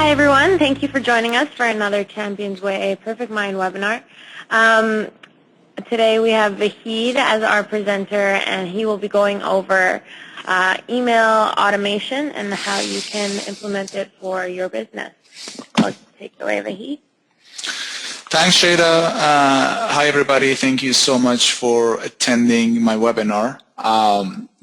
Hi everyone, thank you for joining us for another Champions Way a Perfect Mind webinar. Today we have Vahid as our presenter, and he will be going over email automation and how you can implement it for your business. So take it away, Vahid. Thanks, Shada. Hi everybody, thank you so much for attending my webinar.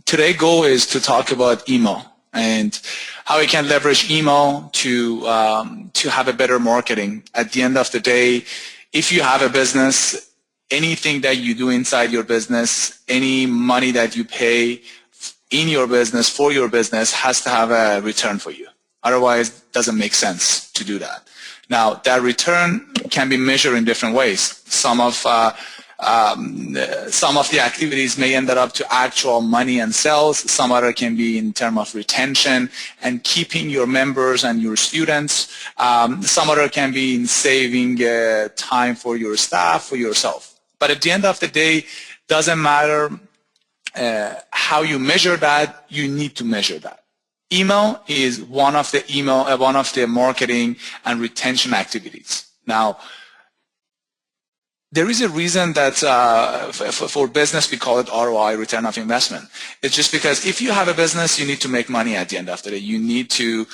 Today's goal is to talk about email and how we can leverage email to have a better marketing. At the end of the day, if you have a business, anything that you do inside your business, any money that you pay in your business for your business has to have a return for you. Otherwise, it doesn't make sense to do that. Now, that return can be measured in different ways. Some of the activities may end up to actual money and sales. Some other can be in terms of retention and keeping your members and your students. Some other can be in saving time for your staff, for yourself. But at the end of the day, doesn't matter how you measure that, you need to measure that. Email is one of the marketing and retention activities. Now, there is a reason that for business we call it ROI, return of investment. It's just because if you have a business, you need to make money at the end of the day. You need to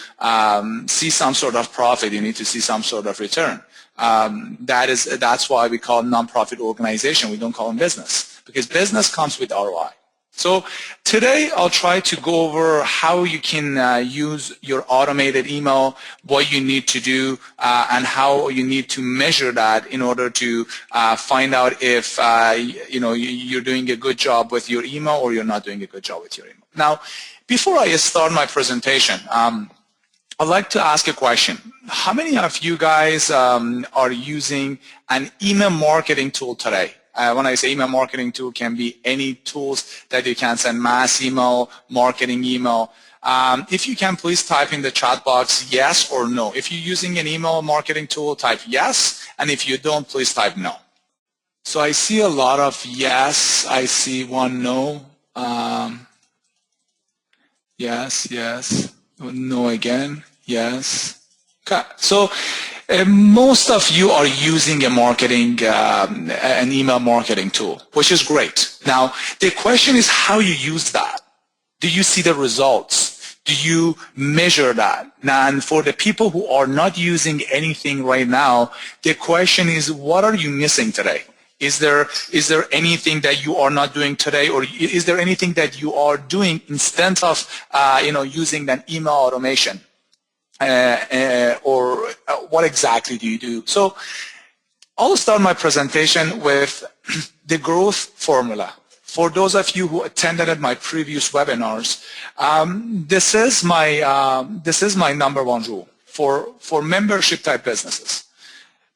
see some sort of profit. You need to see some sort of return. That's why we call non-profit organization. We don't call them business, because business comes with ROI. So today I'll try to go over how you can use your automated email, what you need to do, and how you need to measure that in order to find out if you're doing a good job with your email or you're not doing a good job with your email. Now, before I start my presentation, I'd like to ask a question. How many of you guys are using an email marketing tool today? When I say email marketing tool, can be any tools that you can send mass email, marketing email. If you can, please type in the chat box yes or no. If you're using an email marketing tool, type yes, and if you don't, please type no. So I see a lot of yes. I see one no. Yes, yes. No again. Yes. Okay. So most of you are using an email marketing tool, which is great. Now, the question is how you use that. Do you see the results? Do you measure that? Now, and for the people who are not using anything right now, the question is, what are you missing today? Is there anything that you are not doing today, or is there anything that you are doing instead of using an email automation? Or what exactly do you do? So I'll start my presentation with the growth formula. For those of you who attended my previous webinars, this is my number one rule for membership type businesses.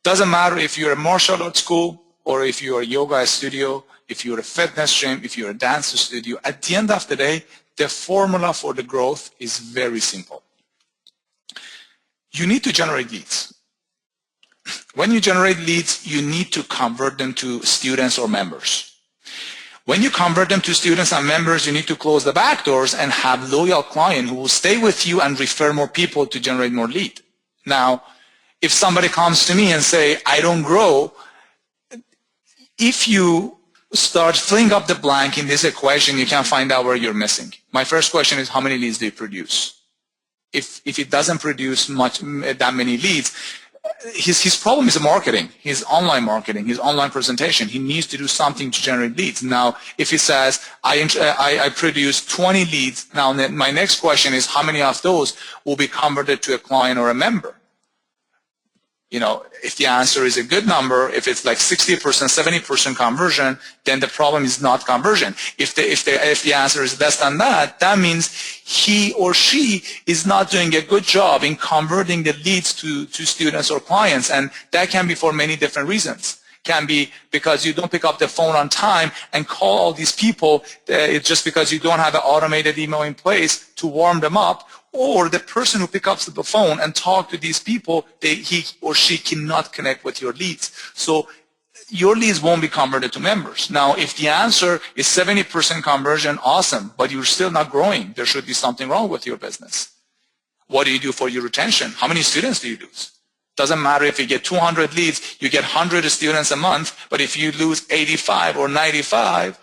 Doesn't matter if you're a martial arts school or if you're a yoga studio, if you're a fitness gym, if you're a dance studio. At the end of the day, the formula for the growth is very simple. You need to generate leads. When you generate leads, you need to convert them to students or members. When you convert them to students and members, you need to close the back doors and have loyal clients who will stay with you and refer more people to generate more lead. Now, if somebody comes to me and say, I don't grow, if you start filling up the blank in this equation, you can find out where you're missing. My first question is, how many leads do you produce? If it doesn't produce that many leads, his problem is marketing, his online marketing, his online presentation. He needs to do something to generate leads. Now, if he says, I produce 20 leads, now my next question is, how many of those will be converted to a client or a member? If the answer is a good number, if it's like 60%, 70% conversion, then the problem is not conversion. If the answer is less than that, that means he or she is not doing a good job in converting the leads to students or clients, and that can be for many different reasons. Can be because you don't pick up the phone on time and call all these people. It's just because you don't have an automated email in place to warm them up. Or the person who picks up the phone and talks to these people, he or she cannot connect with your leads. So your leads won't be converted to members. Now, if the answer is 70% conversion, awesome, but you're still not growing. There should be something wrong with your business. What do you do for your retention? How many students do you lose? Doesn't matter if you get 200 leads, you get 100 students a month, but if you lose 85 or 95,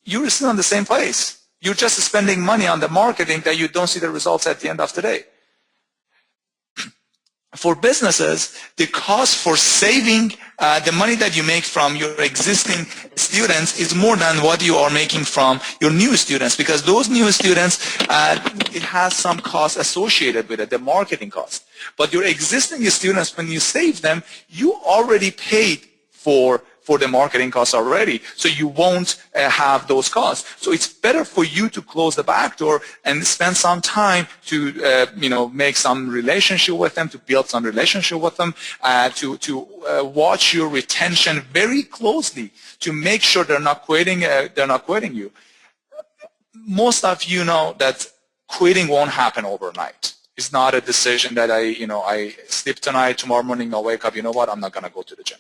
you're still in the same place. You're just spending money on the marketing that you don't see the results at the end of the day. For businesses, the cost for saving the money that you make from your existing students is more than what you are making from your new students, because those new students, it has some cost associated with it, the marketing cost. But your existing students, when you save them, you already paid for the marketing costs already, so you won't have those costs. So it's better for you to close the back door and spend some time to make some relationship with them, to build some relationship with them, to watch your retention very closely to make sure they're not quitting you. Most of you know that quitting won't happen overnight. It's not a decision that I sleep tonight, tomorrow morning I'll wake up, you know what, I'm not going to go to the gym.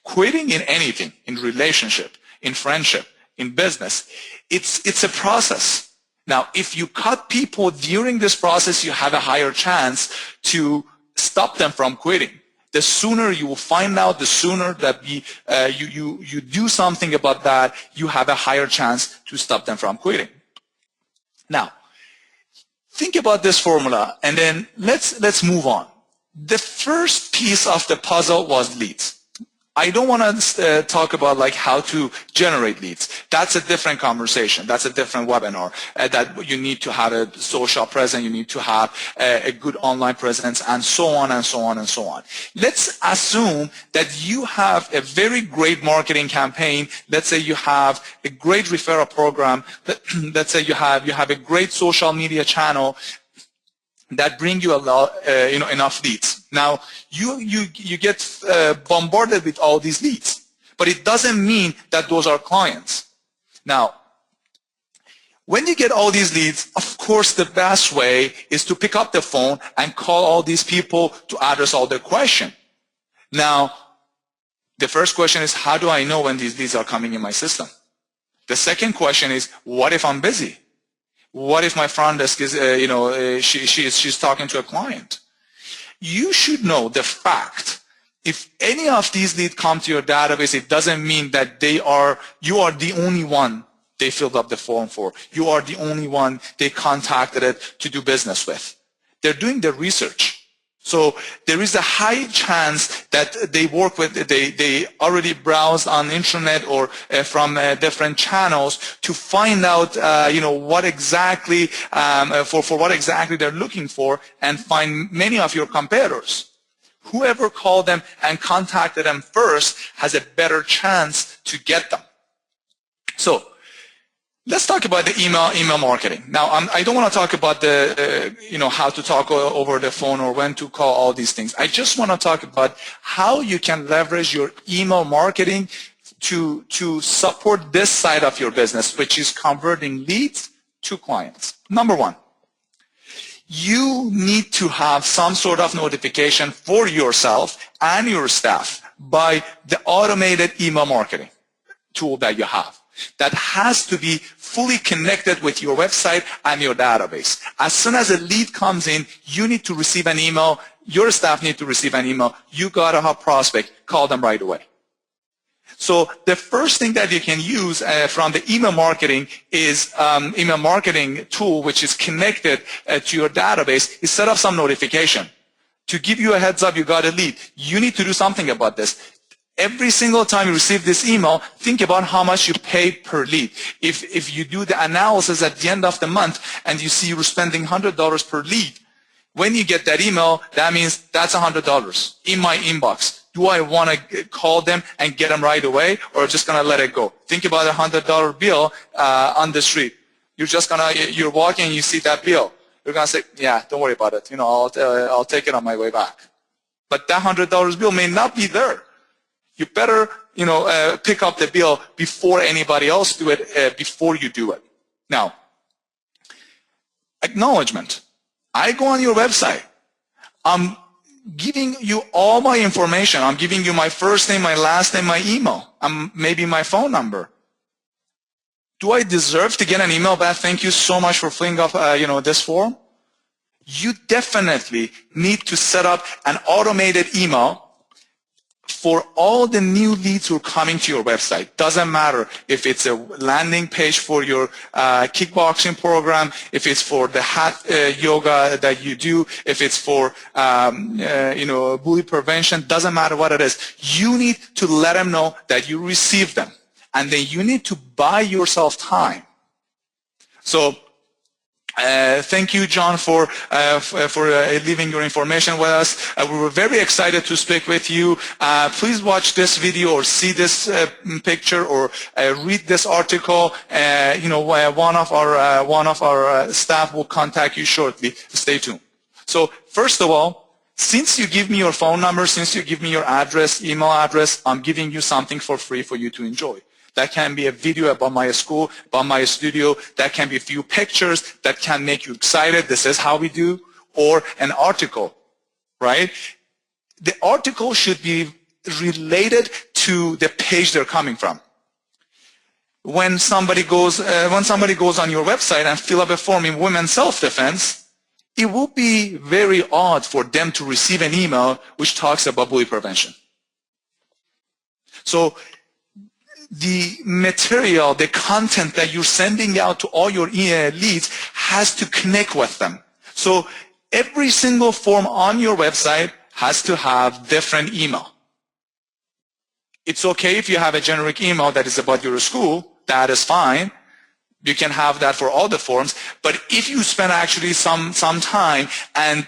Quitting in anything, in relationship, in friendship, in business, it's a process. Now, if you cut people during this process, you have a higher chance to stop them from quitting. The sooner you will find out, the sooner that you do something about that, you have a higher chance to stop them from quitting. Now, think about this formula, and then let's move on. The first piece of the puzzle was leads. I don't want to talk about like how to generate leads. That's a different conversation. That's a different webinar. That you need to have a social presence, you need to have a good online presence, and so on and so on and so on. Let's assume that you have a very great marketing campaign. Let's say you have a great referral program. Let's say you have a great social media channel that bring you a lot, enough leads. Now, you get bombarded with all these leads, but it doesn't mean that those are clients. Now, when you get all these leads, of course, the best way is to pick up the phone and call all these people to address all their questions. Now, the first question is, how do I know when these leads are coming in my system? The second question is, what if I'm busy? What if my front desk is, she's talking to a client? You should know the fact. If any of these leads come to your database, it doesn't mean that you are the only one they filled up the form for. You are the only one they contacted it to do business with. They're doing their research. So there is a high chance that they already browsed on the internet or from different channels to find out, what exactly, for what exactly they're looking for, and find many of your competitors. Whoever called them and contacted them first has a better chance to get them. So let's talk about the email marketing. Now, I don't want to talk about the, how to talk over the phone or when to call, all these things. I just want to talk about how you can leverage your email marketing to support this side of your business, which is converting leads to clients. Number one, you need to have some sort of notification for yourself and your staff by the automated email marketing tool that you have. That has to be fully connected with your website and your database. As soon as a lead comes in, you need to receive an email. Your staff need to receive an email. You got a hot prospect. Call them right away. So the first thing that you can use from the email marketing is email marketing tool, which is connected to your database, is set up some notification to give you a heads up you got a lead. You need to do something about this. Every single time you receive this email, think about how much you pay per lead. If you do the analysis at the end of the month and you see you're spending $100 per lead, when you get that email, that means that's $100 in my inbox. Do I want to call them and get them right away, or just going to let it go? Think about a $100 bill on the street. You're walking and you see that bill. You're going to say, yeah, don't worry about it. I'll take it on my way back. But that $100 bill may not be there. You better, pick up the bill before anybody else do it, before you do it. Now, acknowledgement. I go on your website. I'm giving you all my information. I'm giving you my first name, my last name, my email, maybe my phone number. Do I deserve to get an email back? Thank you so much for filling up, this form. you definitely need to set up an automated email for all the new leads who are coming to your website. Doesn't matter if it's a landing page for your kickboxing program, if it's for the hat yoga that you do, if it's for bully prevention, doesn't matter what it is. You need to let them know that you received them, and then you need to buy yourself time. So thank you, John, for leaving your information with us. We were very excited to speak with you. Please watch this video or see this picture or read this article. One of our staff will contact you shortly. Stay tuned. So first of all, since you give me your phone number, since you give me your address, email address, I'm giving you something for free for you to enjoy. That can be a video about my school, about my studio. That can be a few pictures that can make you excited. This is how we do. Or an article, right? The article should be related to the page they're coming from. When somebody goes on your website and fill up a form in women's self-defense, it will be very odd for them to receive an email which talks about bully prevention. So the material, the content that you're sending out to all your leads has to connect with them. So every single form on your website has to have different email. It's okay if you have a generic email that is about your school. That is fine. You can have that for all the forms. But if you spend actually some time and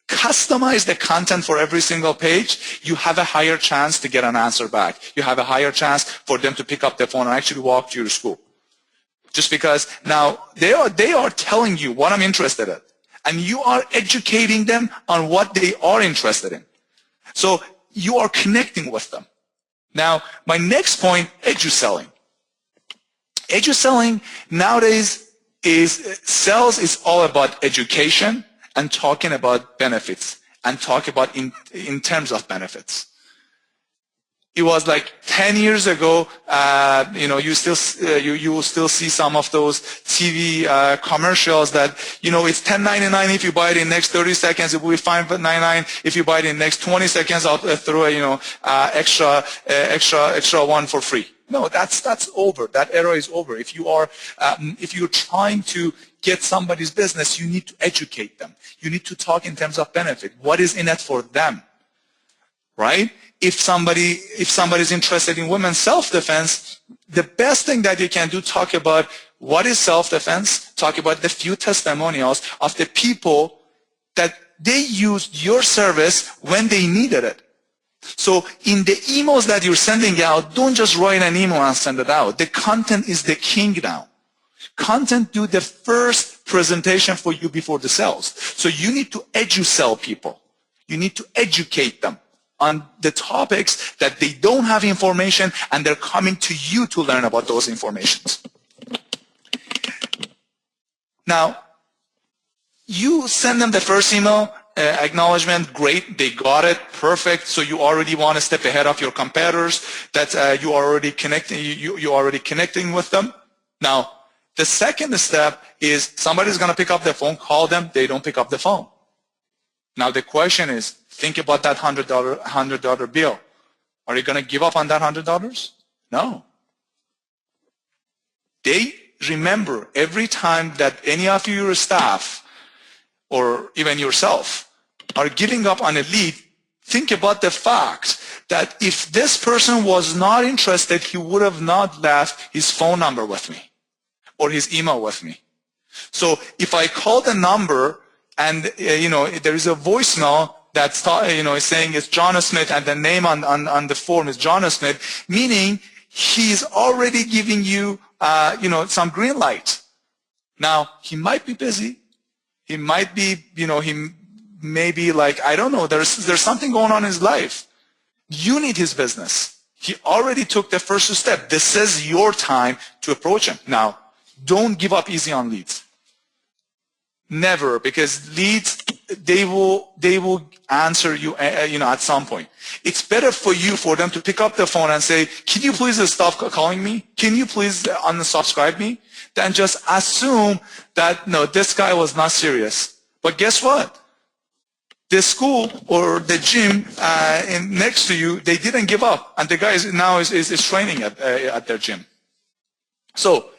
customize the content for every single page, you have a higher chance to get an answer back. You have a higher chance for them to pick up the phone and actually walk to your school. Just because now they are telling you what I'm interested in, and you are educating them on what they are interested in. So you are connecting with them. Now, my next point, edu-selling. Edu-selling nowadays sales is all about education and talking about benefits and talk about in terms of benefits. It was like 10 years ago, you will still see some of those TV commercials that, it's $10.99 if you buy it in the next 30 seconds. It will be $5.99 if you buy it in the next 20 seconds. I'll throw extra one for free. No, that's over. That era is over. If you're trying to get somebody's business, you need to educate them. You need to talk in terms of benefit. What is in it for them, right? If somebody's interested in women's self-defense, the best thing that you can do, talk about what is self-defense, talk about the few testimonials of the people that they used your service when they needed it. So in the emails that you're sending out, don't just write an email and send it out. The content is the king now. Content do the first presentation for you before the sales. So you need to edu-sell people. You need to educate them on the topics that they don't have information, and they're coming to you to learn about those informations. Now, you send them the first email, acknowledgement, great, they got it, perfect. So you already want to step ahead of your competitors, that you are already connecting with them. Now, the second step is somebody's going to pick up the phone, call them, they don't pick up the phone. Now the question is, think about that $100 bill. Are you going to give up on that $100? No. They remember every time that any of your staff or even yourself are giving up on a lead, think about the fact that if this person was not interested, he would have not left his phone number with me or his email with me. So if I call the number and there is a voicemail that's saying it's John Smith and the name on the form is John Smith, meaning he's already giving you some green light. Now he might be busy. He might be, he may be like, I don't know, there's something going on in his life. You need his business. He already took the first step. This is your time to approach him. Now, don't give up easy on leads. Never, because leads, they will answer you, at some point. It's better for them to pick up the phone and say, can you please stop calling me? Can you please unsubscribe me? Than just assume that, no, this guy was not serious. But guess what? The school or the gym next to you, they didn't give up, and the guy is training at their gym. So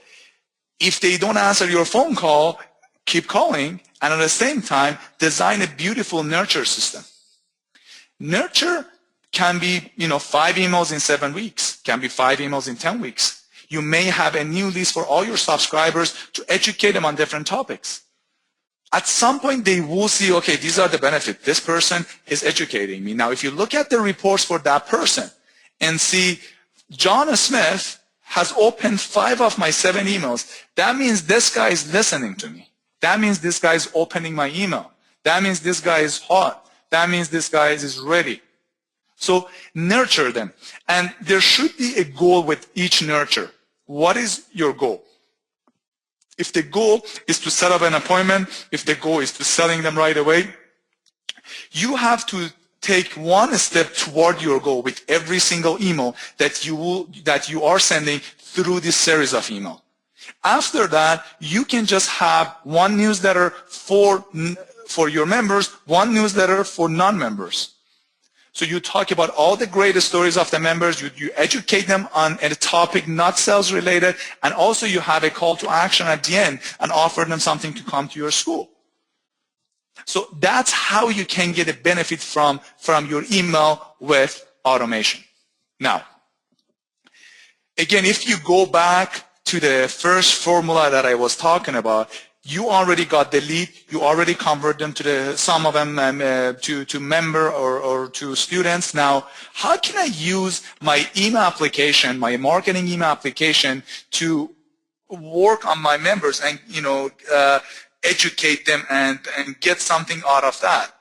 if they don't answer your phone call, keep calling, and at the same time, design a beautiful nurture system. Nurture can be, 5 emails in 7 weeks, can be 5 emails in 10 weeks. You may have a new list for all your subscribers to educate them on different topics. At some point, they will see, okay, these are the benefits. This person is educating me. Now, if you look at the reports for that person and see John Smith has opened 5 of my 7 emails, that means this guy is listening to me. That means this guy is opening my email. That means this guy is hot. That means this guy is ready. So nurture them. And there should be a goal with each nurture. What is your goal? If the goal is to set up an appointment, if the goal is to selling them right away, you have to take one step toward your goal with every single email that you are sending through this series of email. After that, you can just have one newsletter for your members, one newsletter for non-members. So you talk about all the great stories of the members, you educate them on a topic not sales related, and also you have a call to action at the end and offer them something to come to your school. So that's how you can get a benefit from your email with automation. Now, again, if you go back to the first formula that I was talking about, you already got the lead, you already convert them to some of them to member or to students. Now, how can I use my email application, my marketing email application to work on my members and, educate them and get something out of that?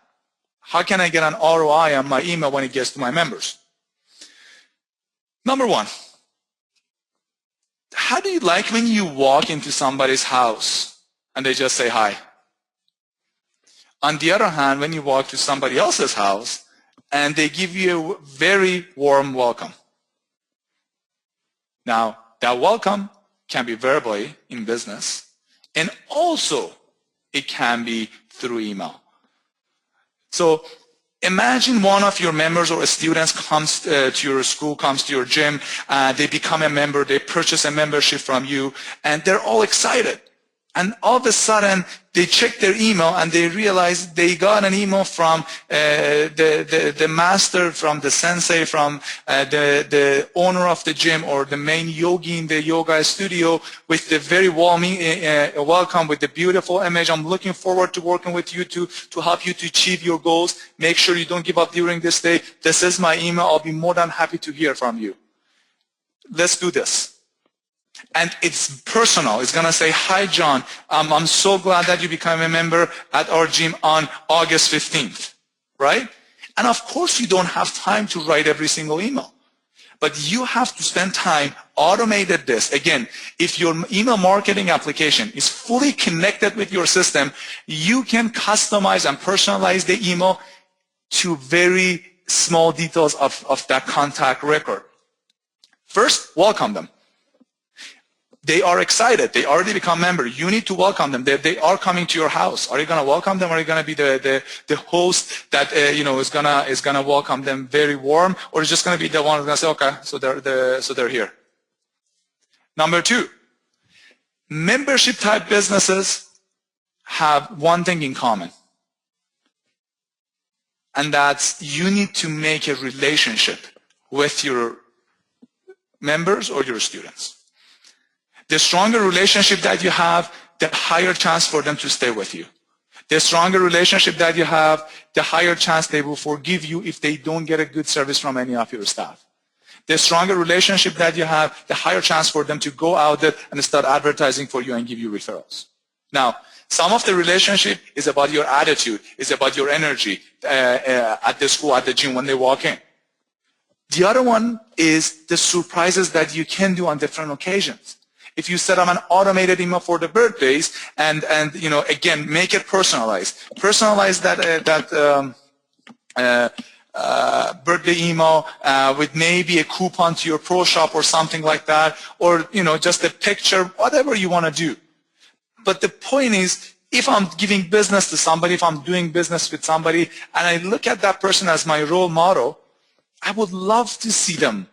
How can I get an ROI on my email when it gets to my members? Number one, how do you like when you walk into somebody's house and they just say hi? On the other hand, when you walk to somebody else's house and they give you a very warm welcome. Now, that welcome can be verbally in business, and also it can be through email. So imagine one of your members or students comes to your school, comes to your gym, they become a member, they purchase a membership from you, and they're all excited. And all of a sudden, they check their email and they realize they got an email from the master, from the sensei, from the owner of the gym or the main yogi in the yoga studio with the very warming welcome, with the beautiful image. I'm looking forward to working with you to help you to achieve your goals. Make sure you don't give up during this day. This is my email. I'll be more than happy to hear from you. Let's do this. And it's personal. It's going to say, hi, John. I'm so glad that you became a member at our gym on August 15th, right? And of course, you don't have time to write every single email. But you have to spend time, automated this. Again, if your email marketing application is fully connected with your system, you can customize and personalize the email to very small details of that contact record. First, welcome them. They are excited. They already become members. You need to welcome them. They are coming to your house. Are you going to welcome them? Are you going to be the host that is gonna welcome them very warm, or is just going to be the one who's going to say, okay, so they're here. Number two, membership type businesses have one thing in common, and that's you need to make a relationship with your members or your students. The stronger relationship that you have, the higher chance for them to stay with you. The stronger relationship that you have, the higher chance they will forgive you if they don't get a good service from any of your staff. The stronger relationship that you have, the higher chance for them to go out there and start advertising for you and give you referrals. Now, some of the relationship is about your attitude, is about your energy at the school, at the gym when they walk in. The other one is the surprises that you can do on different occasions. If you set up an automated email for the birthdays and again, make it personalized. Personalize that birthday email with maybe a coupon to your pro shop or something like that, or just a picture, whatever you want to do. But the point is, If I'm giving business to somebody, if I'm doing business with somebody, and I look at that person as my role model, I would love to see them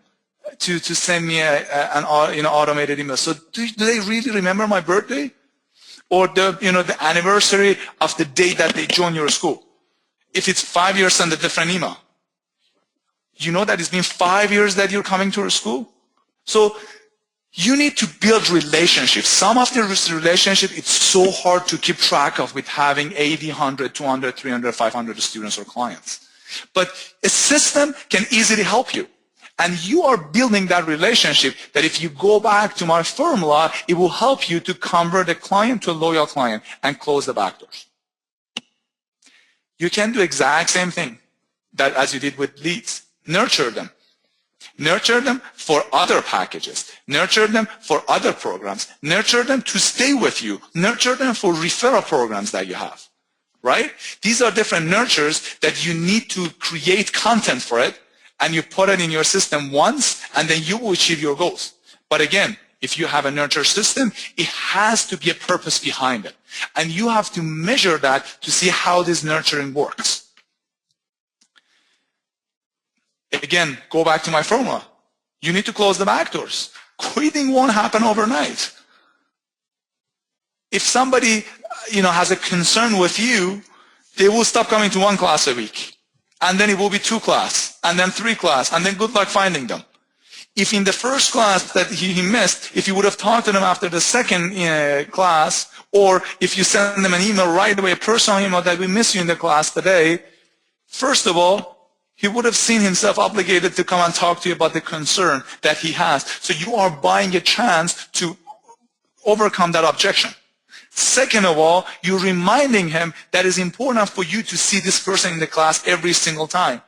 to send me an automated email. So do they really remember my birthday? Or the anniversary of the day that they join your school? If it's 5 years, send a different email. You know that it's been 5 years that you're coming to our school? So you need to build relationships. Some of the relationships, it's so hard to keep track of with having 80, 100, 200, 300, 500 students or clients. But a system can easily help you. And you are building that relationship that if you go back to my formula, it will help you to convert a client to a loyal client and close the back doors. You can do exact same thing that as you did with leads. Nurture them. Nurture them for other packages. Nurture them for other programs. Nurture them to stay with you. Nurture them for referral programs that you have. Right? These are different nurtures that you need to create content for it, and you put it in your system once, and then you will achieve your goals. But again, if you have a nurture system, it has to be a purpose behind it. And you have to measure that to see how this nurturing works. Again, go back to my formula. You need to close the back doors. Quitting won't happen overnight. If somebody has a concern with you, they will stop coming to 1 class a week. And then it will be 2 class, and then 3 class, and then good luck finding them. If in the first class that he missed, if you would have talked to them after the second class, or if you send them an email right away, a personal email that we miss you in the class today, first of all, he would have seen himself obligated to come and talk to you about the concern that he has. So you are buying a chance to overcome that objection. Second of all, you're reminding him that it's important for you to see this person in the class every single time.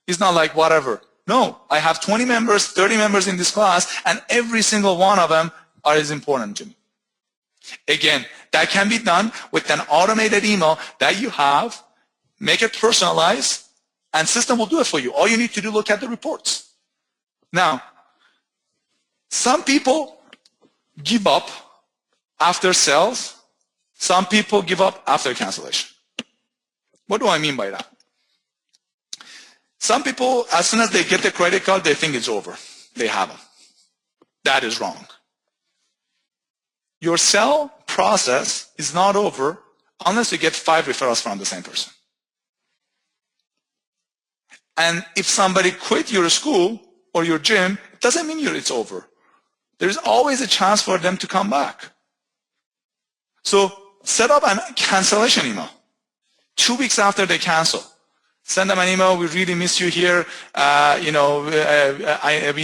It's not like whatever. No, I have 20 members, 30 members in this class, and every single one of them is important to me. Again, that can be done with an automated email that you have. Make it personalized, and system will do it for you. All you need to do is look at the reports. Now, some people give up after sales. Some people give up after cancellation. What do I mean by that? Some people, as soon as they get the credit card, they think it's over. They have them. That is wrong. Your sell process is not over unless you get 5 referrals from the same person. And if somebody quit your school or your gym, it doesn't mean it's over. There's always a chance for them to come back. So set up a cancellation email. 2 weeks after they cancel, send them an email. We really miss you here. We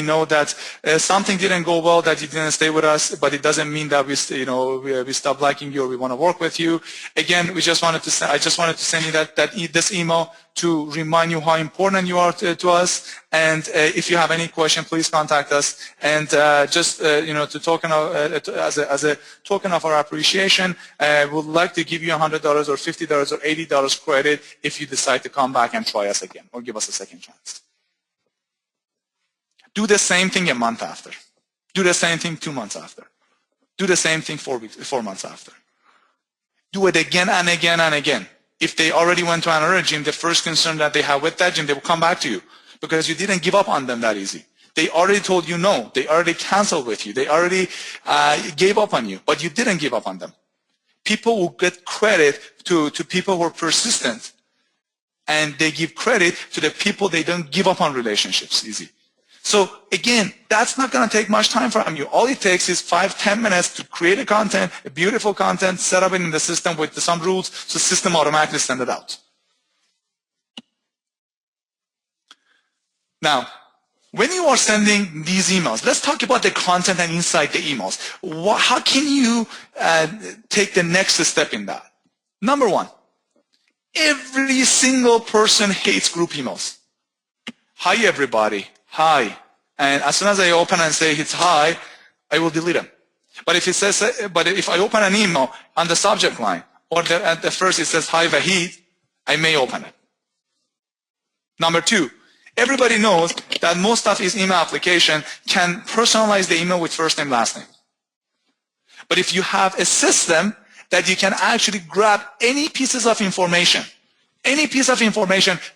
know that something didn't go well, that you didn't stay with us, but it doesn't mean that we stopped liking you or we want to work with you. Again, I just wanted to send you this email to remind you how important you are to us. And if you have any question, please contact us. And as a token of our appreciation, we'd like to give you $100 or $50 or $80 credit if you decide to come back and try us again or give us a second chance. Do the same thing a month after. Do the same thing 2 months after. Do the same thing 4 months after. Do it again and again and again. If they already went to another gym, the first concern that they have with that gym, they will come back to you because you didn't give up on them that easy. They already told you no. They already canceled with you. They already gave up on you, but you didn't give up on them. People will get credit to people who are persistent, and they give credit to the people they don't give up on relationships easy. So again, that's not going to take much time from you. All it takes is 5-10 minutes to create a content, a beautiful content, set up it in the system with some rules, so the system automatically send it out. Now, when you are sending these emails, let's talk about the content and inside the emails. How can you take the next step in that? Number 1, every single person hates group emails. Hi, everybody. Hi. And as soon as I open and say it's hi, I will delete them. But if I open an email on the subject line, or at the first it says hi Vahid, I may open it. Number 2, everybody knows that most of his email application can personalize the email with first name, last name. But if you have a system that you can actually grab any pieces of information,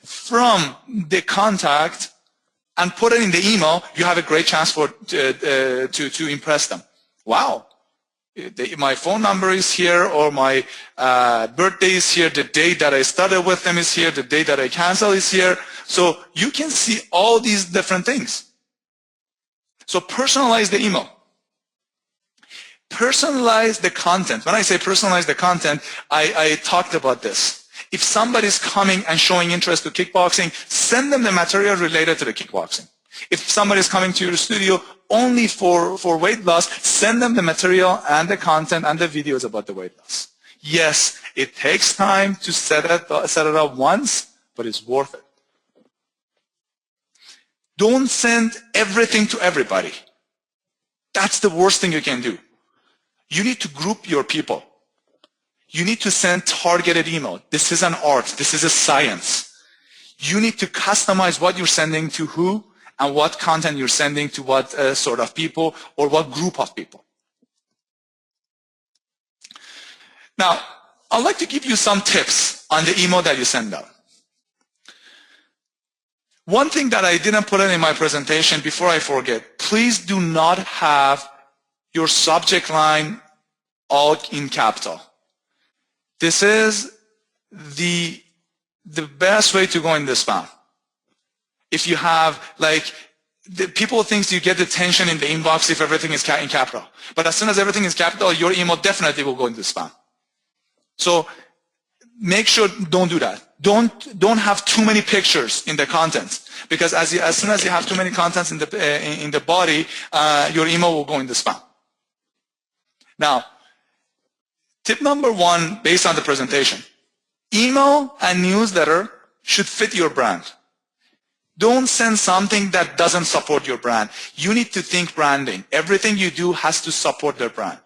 from the contact and put it in the email, you have a great chance to impress them. Wow, my phone number is here, or my birthday is here, the date that I started with them is here, the date that I cancel is here. So you can see all these different things. So personalize the email. Personalize the content. When I say personalize the content, I talked about this. If somebody's coming and showing interest to kickboxing, send them the material related to the kickboxing. If somebody's coming to your studio only for weight loss, send them the material and the content and the videos about the weight loss. Yes, it takes time to set it up once, but it's worth it. Don't send everything to everybody. That's the worst thing you can do. You need to group your people. You need to send targeted email. This is an art. This is a science. You need to customize what you're sending to who and what content you're sending to what sort of people or what group of people. Now, I'd like to give you some tips on the email that you send out. One thing that I didn't put in my presentation before I forget, please do not have your subject line all in capital. This is the best way to go in the spam. If you have, like, people think you get attention in the inbox if everything is in capital. But as soon as everything is capital, your email definitely will go into spam. So make sure don't do that. Don't have too many pictures in the contents, because as soon as you have too many contents in the body, your email will go into spam. Now, tip number one, based on the presentation, email and newsletter should fit your brand. Don't send something that doesn't support your brand. You need to think branding. Everything you do has to support their brand.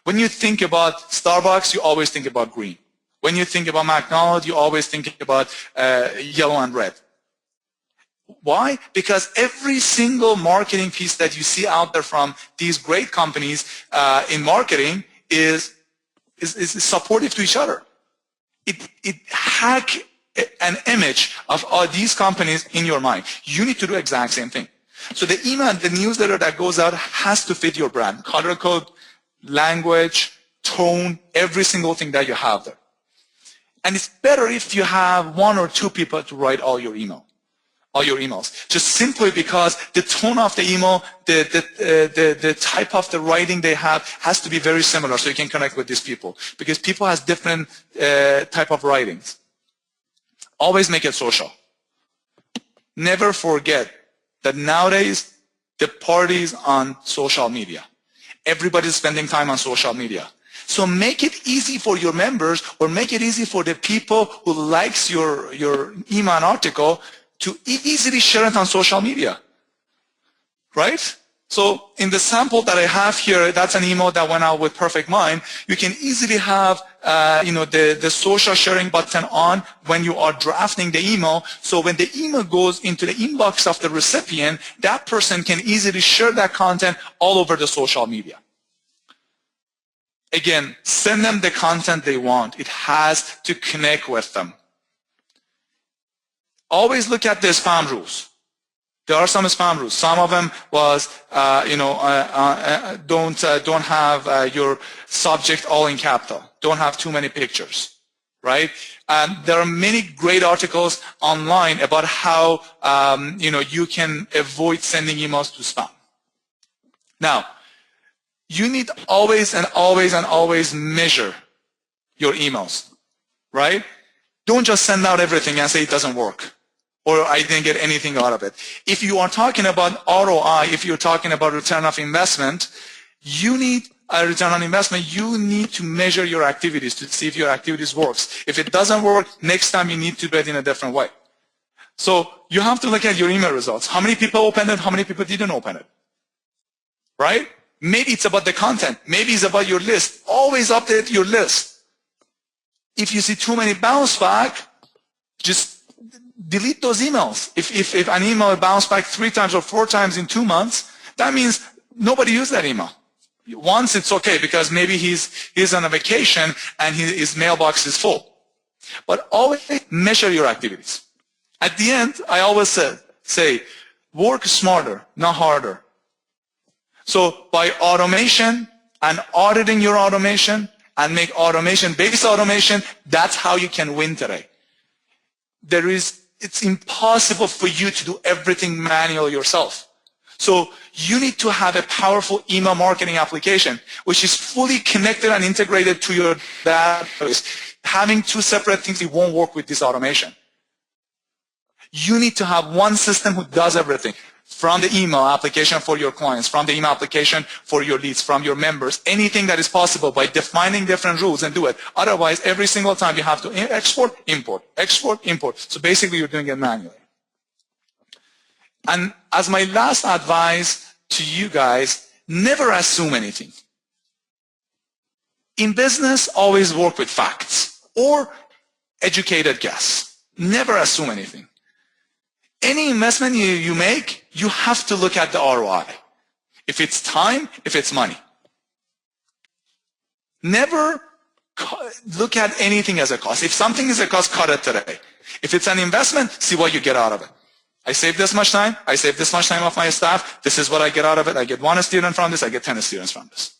When you think about Starbucks, you always think about green. When you think about McDonald's, you always think about yellow and red. Why? Because every single marketing piece that you see out there from these great companies in marketing is supportive to each other. It hack an image of all these companies in your mind. You need to do the exact same thing. So the email and the newsletter that goes out has to fit your brand. Color code, language, tone, every single thing that you have there. And it's better if you have one or two people to write all your emails. Just simply because the tone of the email, the type of the writing they have has to be very similar so you can connect with these people. Because people have different type of writings. Always make it social. Never forget that nowadays the party's on social media. Everybody's spending time on social media. So make it easy for your members, or make it easy for the people who likes your email and article to easily share it on social media, right? So in the sample that I have here, that's an email that went out with Perfect Mind. You can easily have the social sharing button on when you are drafting the email. So when the email goes into the inbox of the recipient, that person can easily share that content all over the social media. Again, send them the content they want. It has to connect with them. Always look at the spam rules. There are some spam rules. Some of them was, don't have your subject all in capital. Don't have too many pictures, right? And there are many great articles online about how, you can avoid sending emails to spam. Now, you need always measure your emails, right? Don't just send out everything and say it doesn't work, or I didn't get anything out of it. If you are talking about ROI, if you're talking about return of investment, you need a return on investment. You need to measure your activities to see if your activities works. If it doesn't work, next time you need to do it in a different way. So you have to look at your email results. How many people opened it? How many people didn't open it? Right? Maybe it's about the content. Maybe it's about your list. Always update your list. If you see too many bounce back, just delete those emails. If an email bounced back 3 times or 4 times in 2 months, that means nobody used that email. Once it's okay because maybe he's on a vacation and his mailbox is full. But always measure your activities. At the end, I always say, work smarter, not harder. So by automation and auditing your automation and make automation-based automation, that's how you can win today. It's impossible for you to do everything manually yourself. So you need to have a powerful email marketing application, which is fully connected and integrated to your database. Having two separate things, it won't work with this automation. You need to have one system who does everything. From the email application for your clients, from the email application for your leads, from your members, anything that is possible by defining different rules and do it. Otherwise, every single time you have to export, import, export, import. So basically, you're doing it manually. And as my last advice to you guys, never assume anything. In business, always work with facts or educated guess. Never assume anything. Any investment you make, you have to look at the ROI. If it's time, if it's money. Never look at anything as a cost. If something is a cost, cut it today. If it's an investment, see what you get out of it. I save this much time. I save this much time off my staff. This is what I get out of it. I get 1 student from this. I get 10 students from this.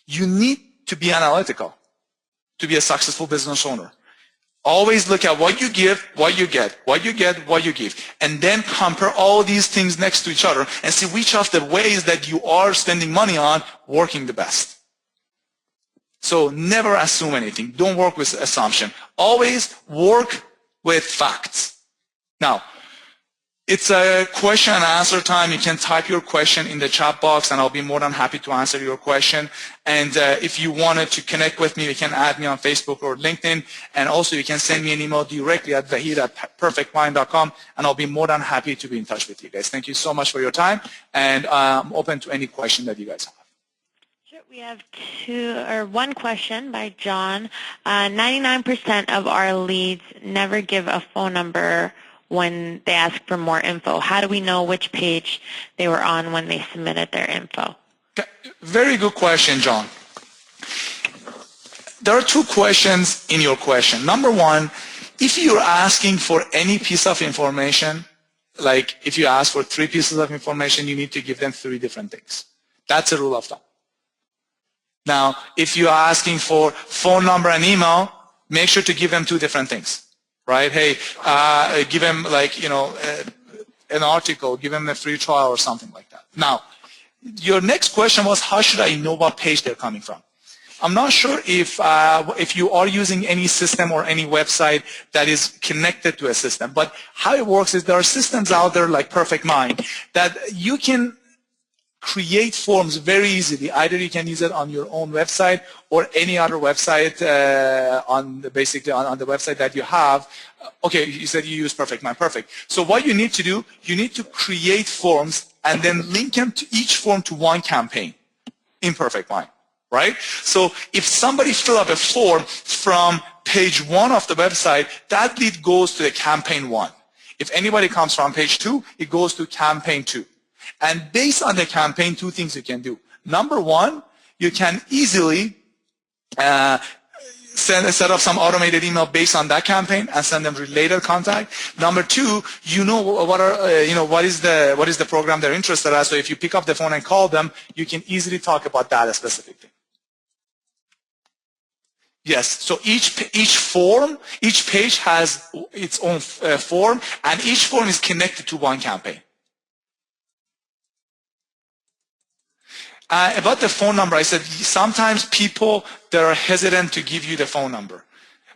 You need to be analytical to be a successful business owner. Always look at what you give, what you get, what you get, what you give, and then compare all these things next to each other and see which of the ways that you are spending money on working the best. So never assume anything. Don't work with assumption. Always work with facts. Now, it's a question and answer time. You can type your question in the chat box, and I'll be more than happy to answer your question. And if you wanted to connect with me, you can add me on Facebook or LinkedIn. And also, you can send me an email directly at vahid@perfectclient.com, and I'll be more than happy to be in touch with you guys. Thank you so much for your time, and I'm open to any question that you guys have. Sure. We have one question by John. 99% of our leads never give a phone number when they ask for more info. How do we know which page they were on when they submitted their info? Very good question, John. There are two questions in your question. Number one, if you're asking for any piece of information, like if you ask for 3 pieces of information, you need to give them 3 different things. That's a rule of thumb. Now, if you're asking for phone number and email, make sure to give them 2 different things. Right? Hey, give them an article, give them a free trial or something like that. Now, your next question was, how should I know what page they're coming from? I'm not sure if you are using any system or any website that is connected to a system, but how it works is there are systems out there like Perfect Mind that you can create forms very easily. Either you can use it on your own website or any other website on the website that you have. Okay, you said you use Perfect Mind. Perfect. So what you need to do, you need to create forms and then link them to each form to one campaign in Perfect Mind, right? So if somebody fill up a form from page 1 of the website, that lead goes to the campaign 1. If anybody comes from page 2, it goes to campaign 2. And based on the campaign, 2 things you can do. Number 1, you can easily set up some automated email based on that campaign and send them related contact. Number 2, you know what is the program they're interested in. So if you pick up the phone and call them, you can easily talk about that specific thing. Yes. So each page has its own form, and each form is connected to one campaign. About the phone number, I said sometimes people, they're hesitant to give you the phone number.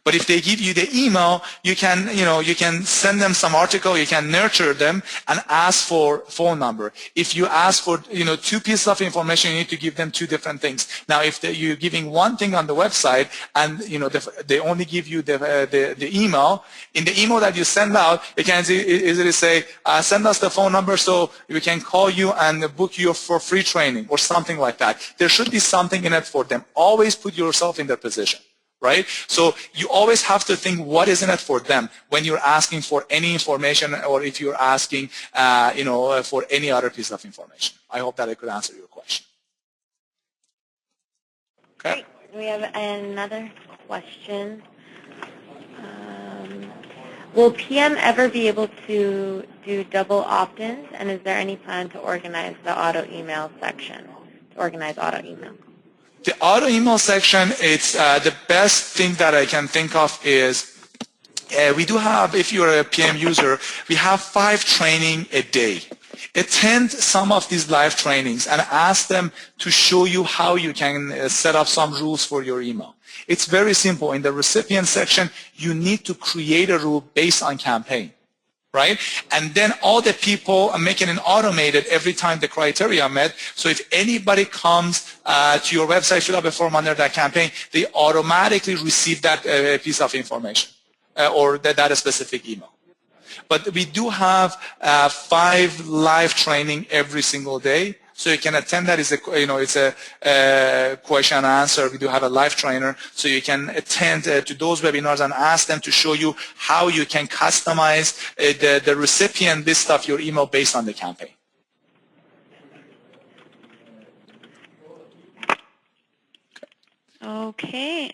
But if they give you the email, you can send them some article, you can nurture them and ask for phone number. If you ask for 2 pieces of information, you need to give them 2 different things. Now, if you're giving one thing on the website and they only give you the email, in the email that you send out, you can easily say, send us the phone number so we can call you and book you for free training or something like that. There should be something in it for them. Always put yourself in their position. Right? So you always have to think what is in it for them when you're asking for any information or if you're asking for any other piece of information. I hope that I could answer your question. Okay. Great. We have another question. Will PM ever be able to do double opt-ins, and is there any plan to organize the auto email section, to organize auto email? The auto email section, it's the best thing that I can think of is we do have, if you're a PM user, we have 5 training a day. Attend some of these live trainings and ask them to show you how you can set up some rules for your email. It's very simple. In the recipient section, you need to create a rule based on campaign, right? And then all the people are making it automated every time the criteria are met. So if anybody comes to your website, fill up a form under that campaign, they automatically receive that piece of information or that specific email. But we do have 5 live training every single day, so you can attend that. It's a question and answer. We do have a live trainer, so you can attend to those webinars and ask them to show you how you can customize the recipient list of your email based on the campaign. Okay.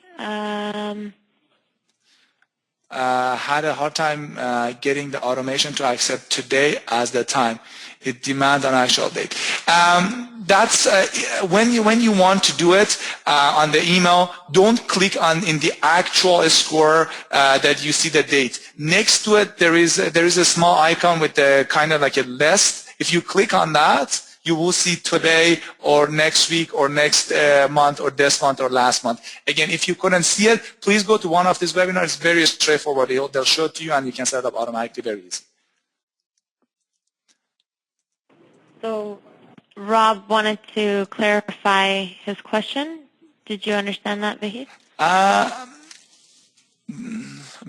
Had a hard time getting the automation to accept today as the time. It demands an actual date. That's when you want to do it on the email. Don't click on in the actual score that you see the date. Next to it, there is a small icon with the kind of like a list. If you click on that, you will see today or next week or next month or this month or last month. Again, if you couldn't see it, please go to one of these webinars. It's very straightforward. They'll show it to you and you can set it up automatically very easy. So Rob wanted to clarify his question. Did you understand that, Vahid? I'm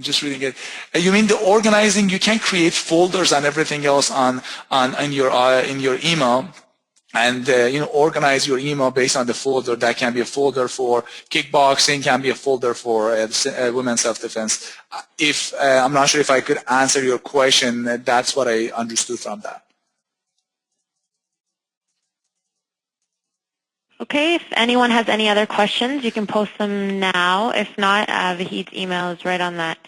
just reading it. You mean the organizing? You can create folders and everything else in your email, and organize your email based on the folder. That can be a folder for kickboxing, can be a folder for women's self-defense. I'm not sure if I could answer your question. That's what I understood from that. Okay, if anyone has any other questions, you can post them now. If not, Vahid's email is right on that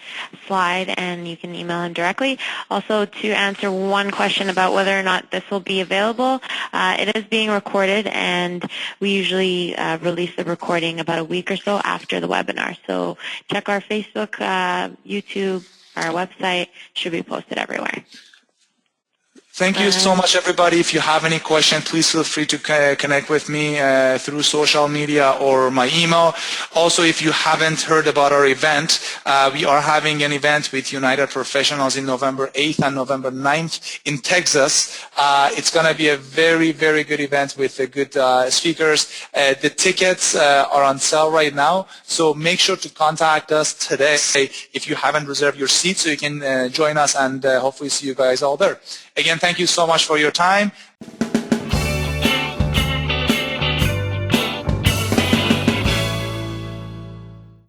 slide, and you can email him directly. Also, to answer one question about whether or not this will be available, it is being recorded, and we usually release the recording about a week or so after the webinar. So check our Facebook, YouTube, our website. It should be posted everywhere. Thank you so much, everybody. If you have any question, please feel free to connect with me through social media or my email. Also, if you haven't heard about our event, we are having an event with United Professionals in November 8th and November 9th in Texas. It's going to be a very, very good event with good speakers. The tickets are on sale right now, so make sure to contact us today if you haven't reserved your seat so you can join us and hopefully see you guys all there. Again, thank you so much for your time.